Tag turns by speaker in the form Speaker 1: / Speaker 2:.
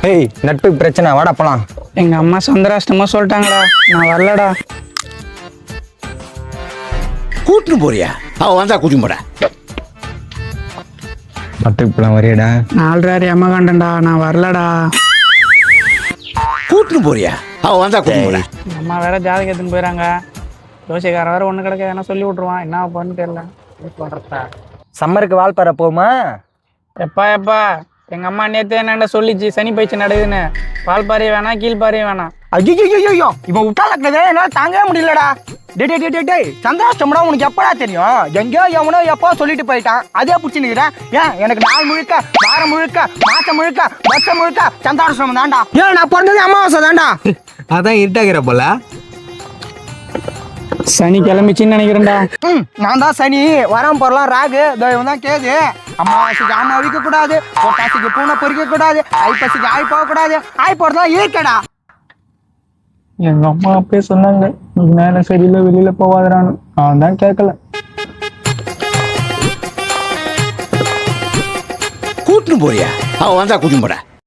Speaker 1: ஏய் நட்பு பிரச்சனை வாடா போலாம்.
Speaker 2: எங்க அம்மா சந்திராஷ்டமா சொல்லிட்டாங்கடா, நான் வரலடா.
Speaker 3: கூட்டுன்னு போறியா? அவ வந்தா கூட்டின்னு போட.
Speaker 1: நட்புக்கு போலாம் வரையடா.
Speaker 2: 4:30 எம்மகாண்டா, நான் வரலடா.
Speaker 3: கூட்டுன்னு போறியா? அவ வந்தா கூட்டின்னு போட.
Speaker 2: எங்க அம்மா வேற ஜாதகம் எடுத்துன்னு போயிறாங்க. ஜோசியக்காரன் வேற ஒண்ணு கிடக்க என்ன சொல்லி விட்டுருவான், என்ன பண்ணு தெரியல.
Speaker 1: சம்மருக்கு வால்பாறை போமா?
Speaker 2: எப்பா எங்க அம்மா நேத்து என்னண்ட சொல்லிச்சு, சனி பயிற்சி நடக்குதுன்னு. பால்பாறையும் வேணாம், கீழ்பாறையும் வேணாம்.
Speaker 1: ஐயோ இவன் விட்டாலக்குறதே என்னால தாங்கவே முடியலடா. டே சந்தோஷம்டா, உனக்கு எப்படா தெரியும்? எங்கேயோ எவனோ எப்போ சொல்லிட்டு போயிட்டான், அதே பிடிச்சி நிற்கிறேன். ஏன் எனக்கு நாள் முழுக்க, வாரம் முழுக்க, மாசம் முழுக்க, வருஷம் முழுக்க சந்தோஷம் தான்டா. ஏன் நான் பிறந்தது அமாவாசை தான்டா.
Speaker 4: அதான் இருட்டாகிற போல.
Speaker 2: சனி கிளம்பிச்சின்னு நினைக்கிறேன்டா.
Speaker 1: நான் தான் சனி, வரம் பொருளாம் ராகு, இவன் தான் கேது. அமாவாசைக்கு ஆமை அழிக்க கூடாது, பொட்டாசிக்கு பூனை பொறிக்க கூடாது, ஐப்பசிக்கு ஆய் போக கூடாது, ஆய் போறதுலாம் இருக்கடா.
Speaker 2: எங்க அம்மா அப்பயே சொன்னாங்க, நீ நேரம் சரியில்லை, வெளியில போவாதரான்னு. அவன் தான் கேட்கல.
Speaker 3: கூட்டுன்னு போறியா? அவ வந்தா கூட்டின்னு போட.